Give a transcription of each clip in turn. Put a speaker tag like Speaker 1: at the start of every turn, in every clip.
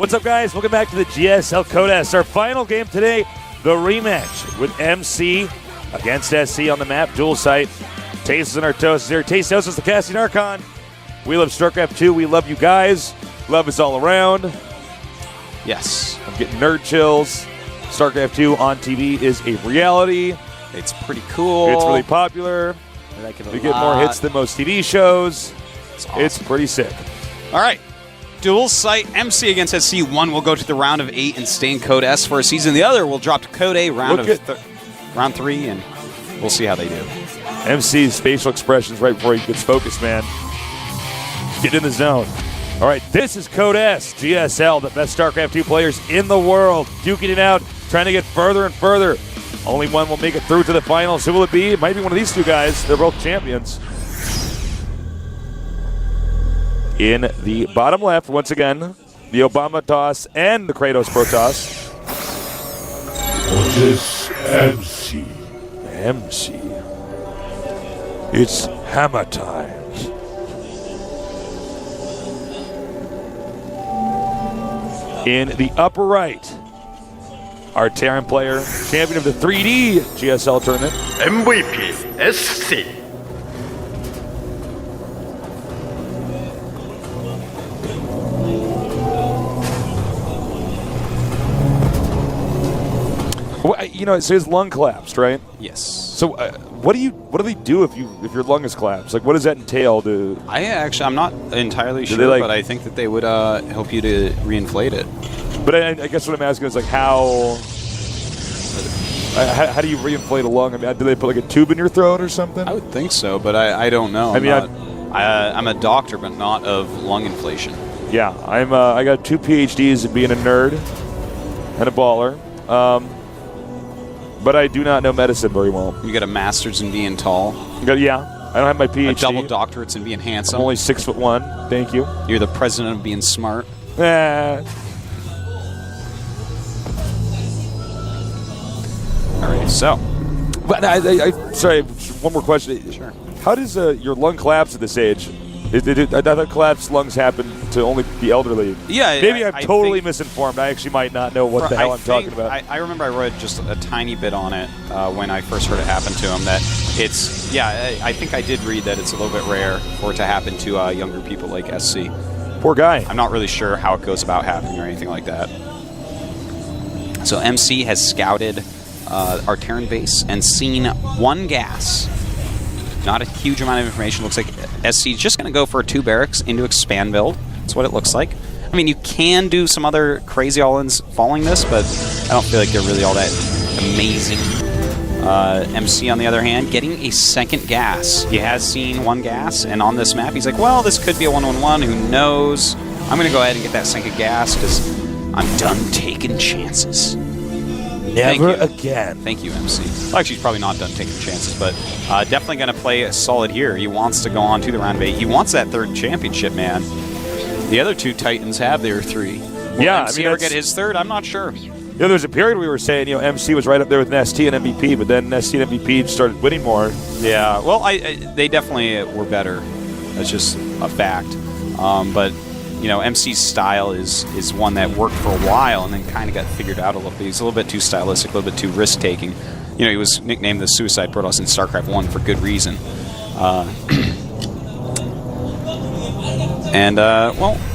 Speaker 1: What's up, guys? Welcome back to the GSL Codes. Our final game today, the rematch with MC against SC on the map, dual site. Tastes and our toast is here. Taste House is the casting Archon. We love StarCraft 2. We love you guys. Love is all around.
Speaker 2: Yes.
Speaker 1: I'm getting nerd chills. StarCraft 2 on TV is a reality.
Speaker 2: It's pretty cool.
Speaker 1: It's really popular. We get more hits than most TV shows.
Speaker 2: It's awesome.
Speaker 1: It's pretty sick.
Speaker 2: All right. Dual site MC against SC. One will go to the round of 8 and stay in Code S for a season. The other will drop to Code A round 3, and we'll see how they do.
Speaker 1: MC's facial expressions right before he gets focused, man. Get in the zone. All right, this is Code S, GSL, the best StarCraft 2 players in the world. Duking it out, trying to get further and further. Only one will make it through to the finals. Who will it be? It might be one of these two guys. They're both champions. In the bottom left, once again, the Obama toss and the Kratos Pro toss.
Speaker 3: What is MC?
Speaker 1: MC. It's hammer time. In the upper right, our Terran player, champion of the 3D GSL tournament.
Speaker 3: MVP SC.
Speaker 1: Well, you know, so his lung collapsed, right?
Speaker 2: Yes.
Speaker 1: So what do they do if your lung is collapsed? Like, what does that entail?
Speaker 2: I'm not entirely sure, but I think that they would help you to reinflate it.
Speaker 1: But I guess what I'm asking is, like, how do you reinflate a lung? I mean, do they put like a tube in your throat or something?
Speaker 2: I would think so, but I don't know. I'm a doctor, but not of lung inflation.
Speaker 1: Yeah, I got 2 PhDs in being a nerd and a baller, but I do not know medicine very well.
Speaker 2: You got a master's in being tall.
Speaker 1: Yeah, I don't have my PhD.
Speaker 2: A double doctorates in being handsome.
Speaker 1: I'm only 6'1". Thank you.
Speaker 2: You're the president of being smart. All right, so.
Speaker 1: But sorry, one more question.
Speaker 2: Sure.
Speaker 1: How does your lung collapse at this age? I thought collapsed lungs happen to only the elderly.
Speaker 2: Yeah.
Speaker 1: Maybe I'm totally misinformed. I actually might not know what the hell I'm talking about.
Speaker 2: I remember I read just a tiny bit on it when I first heard it happen to him. That it's, I think I did read that it's a little bit rare for it to happen to younger people like SC.
Speaker 1: Poor guy.
Speaker 2: I'm not really sure how it goes about happening or anything like that. So MC has scouted our Terran base and seen one gas. Not a huge amount of information. Looks like SC is just going to go for a 2 barracks into expand build. That's what it looks like. I mean, you can do some other crazy all-ins following this, but I don't feel like they're really all that amazing. MC, on the other hand, getting a second gas. He has seen 1 gas, and on this map, he's like, well, this could be a 1-1-1. Who knows? I'm going to go ahead and get that second gas because I'm done taking chances.
Speaker 1: Never again.
Speaker 2: Thank you, MC. Well, actually, he's probably not done taking chances, but definitely going to play solid here. He wants to go on to the round of 8. He wants that 3rd championship, man. The other 2 Titans have their 3. Will MC ever get his 3rd? I'm not sure.
Speaker 1: You know, there was a period we were saying, MC was right up there with ST and MVP, but then ST and MVP started winning more.
Speaker 2: Yeah, well, they definitely were better. That's just a fact. But MC's style is one that worked for a while and then kind of got figured out a little bit. He's a little bit too stylistic, a little bit too risk-taking. He was nicknamed the Suicide Protoss in StarCraft 1 for good reason. Well,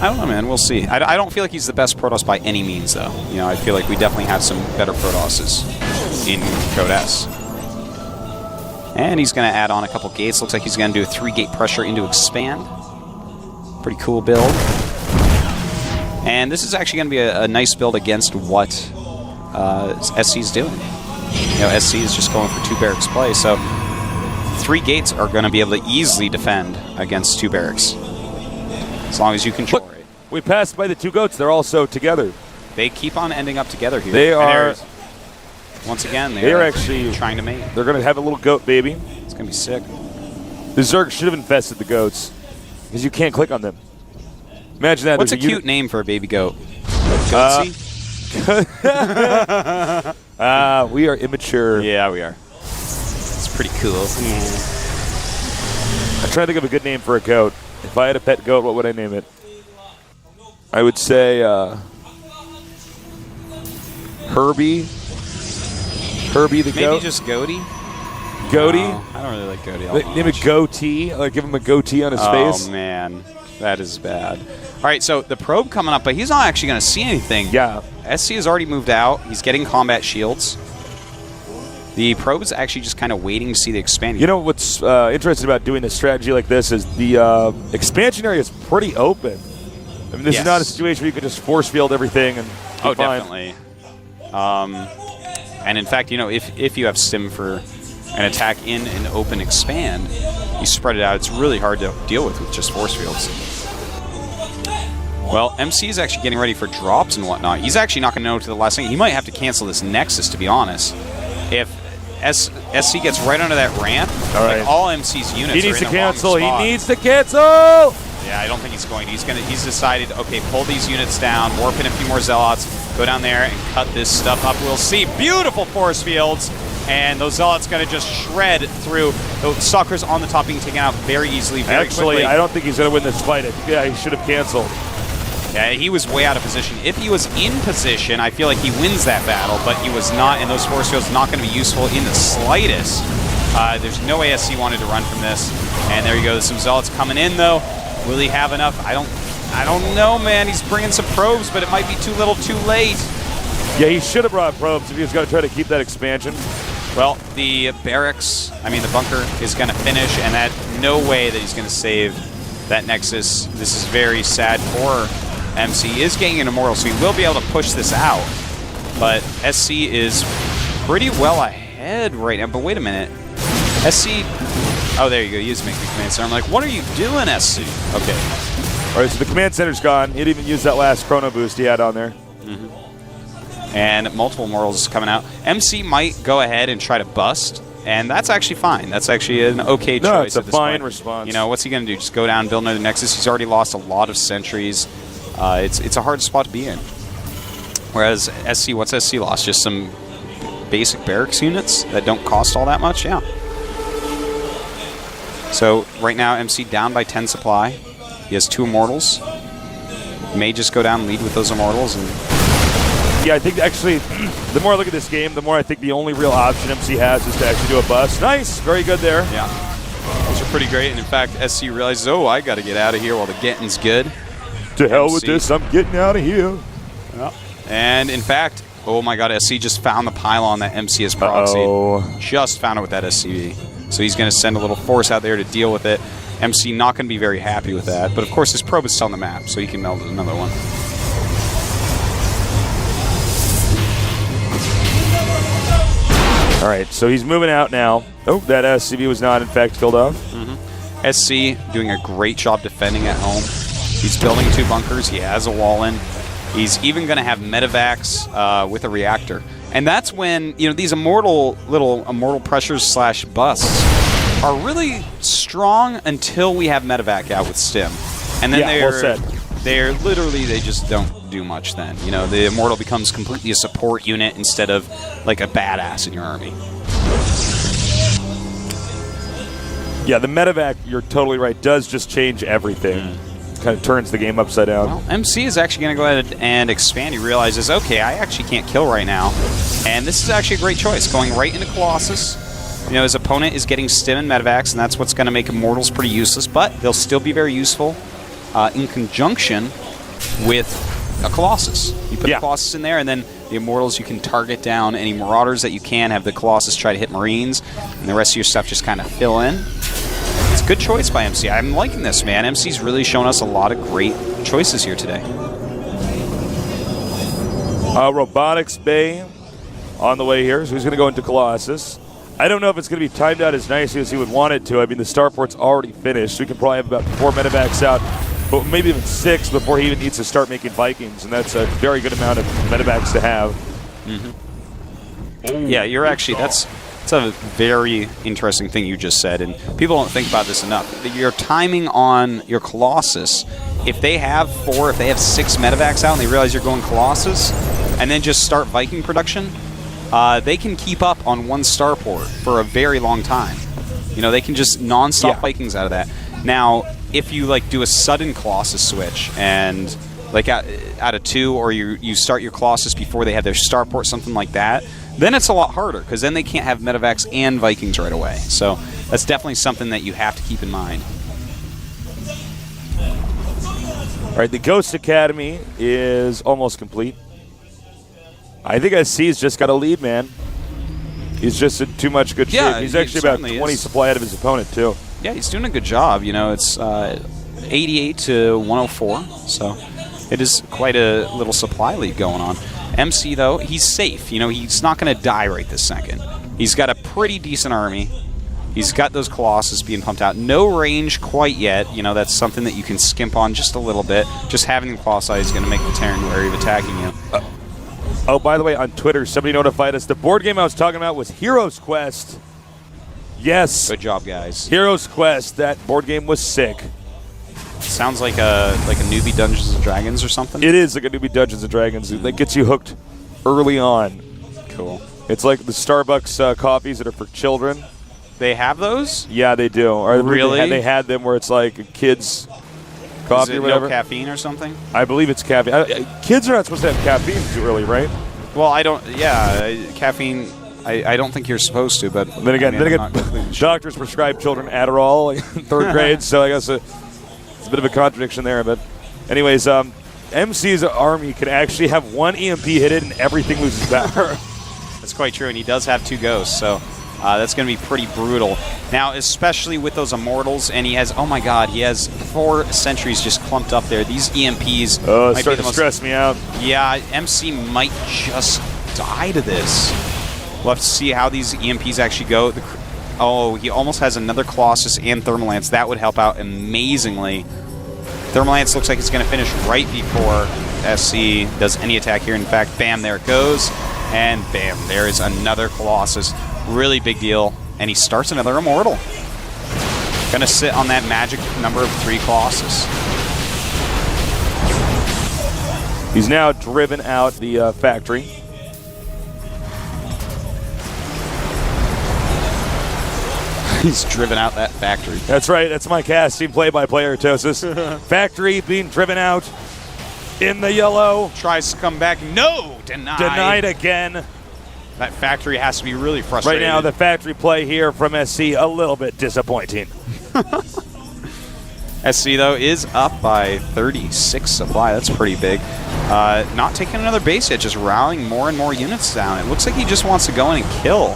Speaker 2: I don't know, man. We'll see. I don't feel like he's the best Protoss by any means, though. I feel like we definitely have some better Protosses in Code S. And he's going to add on a couple gates. Looks like he's going to do a 3-gate pressure into expand. Pretty cool build. And this is actually going to be a nice build against what SC's doing. SC is just going for 2 barracks play, so 3 gates are going to be able to easily defend against 2 barracks. As long as you control it.
Speaker 1: We passed by the 2 goats. They're also together.
Speaker 2: They keep on ending up together here.
Speaker 1: They are...
Speaker 2: Once again,
Speaker 1: they're actually
Speaker 2: trying to mate.
Speaker 1: They're going to have a little goat baby.
Speaker 2: It's going to be sick.
Speaker 1: The Zerg should have infested the goats because you can't click on them. Imagine that.
Speaker 2: What's a cute name for a baby goat? Goatsy?
Speaker 1: We are immature.
Speaker 2: Yeah, we are. It's pretty cool.
Speaker 1: I'm trying to think of a good name for a goat. If I had a pet goat, what would I name it? I would say Herbie. Herbie the goat.
Speaker 2: Maybe just Goatee.
Speaker 1: Goatee.
Speaker 2: No, I don't really like Goatee.
Speaker 1: Name it goatee. Like give him a goatee on his face.
Speaker 2: Oh man, that is bad. All right, so the probe coming up, but he's not actually going to see anything.
Speaker 1: Yeah.
Speaker 2: SC has already moved out. He's getting combat shields. The probe is actually just kind of waiting to see the expansion.
Speaker 1: You know what's interesting about doing a strategy like this is the expansion area is pretty open. I mean, this is not a situation where you can just force field everything and be fine.
Speaker 2: Definitely. And in fact, you know, if you have stim for an attack in an open expand, you spread it out. It's really hard to deal with just force fields. Well, MC is actually getting ready for drops and whatnot. He's actually not going to know to the last thing. He might have to cancel this Nexus, to be honest. If SC gets right under that ramp, all MC's units
Speaker 1: he needs
Speaker 2: are
Speaker 1: to
Speaker 2: in the
Speaker 1: cancel.
Speaker 2: wrong
Speaker 1: He
Speaker 2: spot.
Speaker 1: needs to cancel.
Speaker 2: Yeah, I don't think he's going to. He's decided, okay, pull these units down, warp in a few more Zealots, go down there and cut this stuff up. We'll see beautiful force fields, and those Zealots going to just shred through. The Stalkers on the top being taken out very easily, very quickly.
Speaker 1: I don't think he's going to win this fight. Yeah, he should have canceled.
Speaker 2: Yeah, he was way out of position. If he was in position, I feel like he wins that battle, but he was not, and those force fields not going to be useful in the slightest. There's no way SC wanted to run from this. And there you go. There's some Zealots coming in, though. Will he have enough? I don't know, man. He's bringing some probes, but it might be too little too late.
Speaker 1: Yeah, he should have brought probes if he was going to try to keep that expansion.
Speaker 2: Well, the barracks, the bunker is going to finish, and that no way that he's going to save that Nexus. This is very sad for MC. He is getting an Immortal, so he will be able to push this out. But SC is pretty well ahead right now. But wait a minute. SC... Oh, there you go. He is making the command center. I'm like, what are you doing, SC? Okay.
Speaker 1: All right, so the command center's gone. He didn't even use that last chrono boost he had on there.
Speaker 2: And multiple Immortals coming out. MC might go ahead and try to bust, and that's actually fine. That's actually an okay choice.
Speaker 1: No, it's a
Speaker 2: at this
Speaker 1: fine
Speaker 2: point.
Speaker 1: response.
Speaker 2: You know, what's he going to do? Just go down and build another Nexus? He's already lost a lot of sentries. It's a hard spot to be in. Whereas SC, what's SC lost? Just some basic barracks units that don't cost all that much? Yeah. So right now, MC down by 10 supply. He has 2 Immortals. May just go down and lead with those Immortals. And
Speaker 1: yeah, I think actually, the more I look at this game, the more I think the only real option MC has is to actually do a bust. Nice, very good there.
Speaker 2: Yeah, those are pretty great. And in fact, SC realizes, oh, I got to get out of here while the getting's good.
Speaker 1: To hell with this, I'm getting out of here.
Speaker 2: Yeah. And in fact, oh my god, SC just found the pylon that MC has proxied. Just found it with that SCV. So he's going to send a little force out there to deal with it. MC not going to be very happy with that. But of course, his probe is still on the map, so he can meld another one.
Speaker 1: All right, so he's moving out now. Oh, that SCV was not, in fact, killed off.
Speaker 2: SC doing a great job defending at home. He's building 2 bunkers. He has a wall in. He's even going to have medevacs with a reactor. And that's when, these little immortal pressures / busts are really strong until we have medevac out with stim. And then they just don't do much then. The immortal becomes completely a support unit instead of like a badass in your army.
Speaker 1: Yeah, the medevac, you're totally right, does just change everything. Kind of turns the game upside down.
Speaker 2: Well, MC is actually going to go ahead and expand. He realizes, okay, I actually can't kill right now. And this is actually a great choice, going right into Colossus. His opponent is getting stim and medevacs, and that's what's going to make Immortals pretty useless, but they'll still be very useful in conjunction with a Colossus. You put the Colossus in there, and then the Immortals, you can target down any Marauders that you can, have the Colossus try to hit Marines, and the rest of your stuff just kind of fill in. It's a good choice by MC. I'm liking this, man. MC's really shown us a lot of great choices here today.
Speaker 1: Robotics Bay on the way here, so he's going to go into Colossus. I don't know if it's going to be timed out as nicely as he would want it to. I mean, the starport's already finished, so he can probably have about 4 medevacs out, but maybe even 6 before he even needs to start making Vikings, and that's a very good amount of medevacs to have.
Speaker 2: Yeah, you're actually, that's a very interesting thing you just said, and people don't think about this enough. Your timing on your Colossus, if they have 4, if they have 6 medevacs out and they realize you're going Colossus, and then just start Viking production, they can keep up on 1 starport for a very long time. They can just non-stop Vikings out of that. Now, if you do a sudden Colossus switch and like out of 2, or you start your Colossus before they have their starport, something like that, then it's a lot harder, because then they can't have Medivacs and Vikings right away. So that's definitely something that you have to keep in mind.
Speaker 1: All right, the Ghost Academy is almost complete. I think SC's just got a lead, man. He's just in too much good shape. He's actually about 20 supply out of his opponent, too.
Speaker 2: Yeah, he's doing a good job. You know, it's 88 to 104, so it is quite a little supply lead going on. MC, though, he's safe. You know, he's not going to die right this second. He's got a pretty decent army. He's got those Colossus being pumped out. No range quite yet. You know, that's something that you can skimp on just a little bit. Just having the Colossi is going to make the Terran wary of attacking you.
Speaker 1: Oh, by the way, on Twitter, somebody notified us. The board game I was talking about was Heroes Quest. Yes.
Speaker 2: Good job, guys.
Speaker 1: Heroes Quest. That board game was sick.
Speaker 2: Sounds like a newbie Dungeons and Dragons or something.
Speaker 1: It is like a newbie Dungeons and Dragons. That gets you hooked early on.
Speaker 2: Cool.
Speaker 1: It's like the Starbucks coffees that are for children.
Speaker 2: They have those?
Speaker 1: Yeah, they do. Or
Speaker 2: really?
Speaker 1: They had them where it's like a kid's coffee
Speaker 2: Is it
Speaker 1: or whatever.
Speaker 2: No caffeine or something?
Speaker 1: I believe it's caffeine. Kids are not supposed to have caffeine too early, right?
Speaker 2: Well, I don't. Yeah, caffeine. I don't think you're supposed to, but
Speaker 1: then again, doctors prescribe children Adderall in 3rd grade, so I guess it's a bit of a contradiction there. But anyways, MC's army can actually have 1 EMP hit it and everything loses power.
Speaker 2: That's quite true, and he does have 2 ghosts, so that's going to be pretty brutal. Now, especially with those Immortals, and he has, oh my god, he has 4 sentries just clumped up there. These EMPs
Speaker 1: might start to stress me out.
Speaker 2: Yeah, MC might just die to this. We'll have to see how these EMPs actually go. He almost has another Colossus and Thermal Lance. That would help out amazingly. Thermal Lance looks like it's going to finish right before SC does any attack here. In fact, bam, there it goes. And bam, there is another Colossus. Really big deal. And he starts another Immortal. Going to sit on that magic number of 3 Colossus.
Speaker 1: He's now driven out the factory.
Speaker 2: He's driven out that factory.
Speaker 1: That's right. That's my casting play-by-play, Artosis. Factory being driven out in the yellow.
Speaker 2: Tries to come back. No! Denied.
Speaker 1: Denied again.
Speaker 2: That factory has to be really frustrated.
Speaker 1: Right now, the factory play here from SC, a little bit disappointing.
Speaker 2: SC, though, is up by 36 supply. That's pretty big. Not taking another base yet, just rallying more and more units down. It looks like he just wants to go in and kill.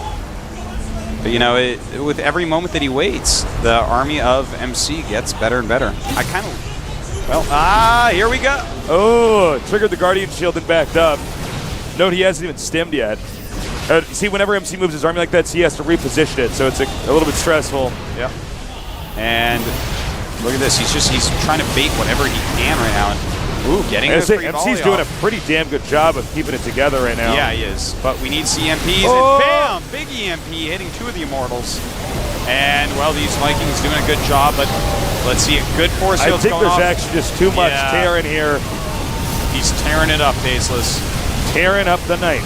Speaker 2: But, you know, with every moment that he waits, the army of MC gets better and better. I kind of... Well, here we go.
Speaker 1: Oh, triggered the Guardian Shield and backed up. Note he hasn't even stemmed yet. See, whenever MC moves his army like that, he has to reposition it, so it's a little bit stressful.
Speaker 2: Yeah. And look at this. He's trying to bait whatever he can right now. Ooh, getting the free
Speaker 1: MC's doing a pretty damn good job of keeping it together right now.
Speaker 2: Yeah, he is. But we need CMPs, and bam! Big EMP hitting 2 of the Immortals. And, well, these Vikings doing a good job, but let's see a good force field going off.
Speaker 1: I think there's actually just too much tearing here.
Speaker 2: He's tearing it up, Faceless.
Speaker 1: Tearing up the night.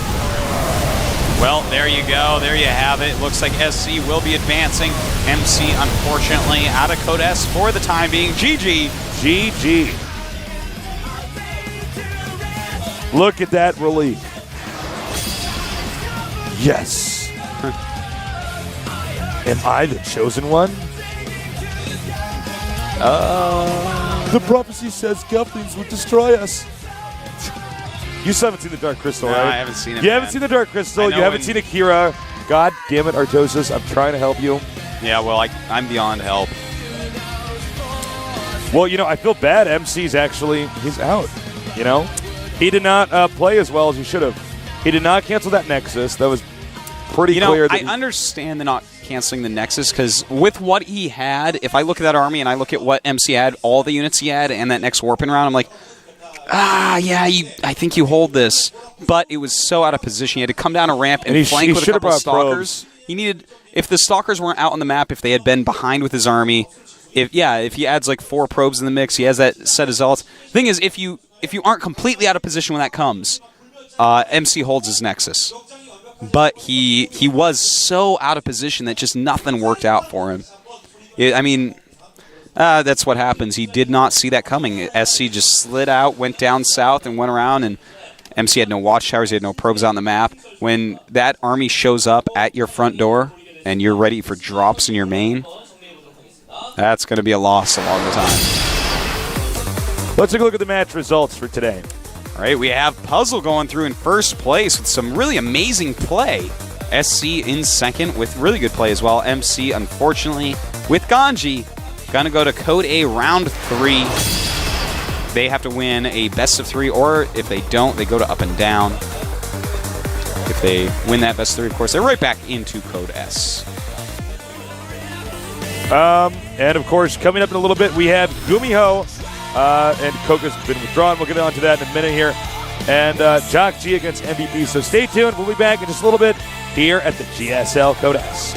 Speaker 2: Well, there you go. There you have it. Looks like SC will be advancing. MC, unfortunately, out of Code S for the time being. GG.
Speaker 1: GG. Look at that relief. Yes. Am I the chosen one? The prophecy says Gelflings would destroy us. You still haven't seen the Dark Crystal, right?
Speaker 2: I haven't seen it.
Speaker 1: You haven't seen the Dark Crystal. You haven't seen Akira. God damn it, Artosis. I'm trying to help you.
Speaker 2: Yeah, well, I'm beyond help.
Speaker 1: Well, you know, I feel bad. MC's actually, he's out. You know? He did not play as well as he should have. He did not cancel that Nexus. That was pretty clear.
Speaker 2: I understand the not canceling the Nexus, because with what he had, if I look at that army and I look at what MC had, all the units he had, and that next warping round, I'm like, yeah, I think you hold this. But it was so out of position. He had to come down a ramp and flank with a couple of Stalkers. He needed, if the Stalkers weren't out on the map, if they had been behind with his army, if he adds like 4 probes in the mix, he has that set of Zealots. The thing is, if you aren't completely out of position when that comes, MC holds his Nexus. But he was so out of position that just nothing worked out for him. I mean, That's what happens. He did not see that coming. SC just slid out, went down south, and went around, and MC had no watchtowers, he had no probes on the map. When that army shows up at your front door and you're ready for drops in your main, that's going to be a loss along the time.
Speaker 1: Let's take a look at the match results for today.
Speaker 2: All right, we have Puzzle going through in first place with some really amazing play. SC in second with really good play as well. MC, unfortunately, with Ganji, going to go to Code A round 3. They have to win a best of 3, or if they don't, they go to up and down. If they win that best of 3, of course, they're right back into Code S.
Speaker 1: And, of course, coming up in a little bit, we have Gumiho, and Koka's been withdrawn. We'll get on to that in a minute here. And Jock G against MVP. So stay tuned. We'll be back in just a little bit here at the GSL Code S.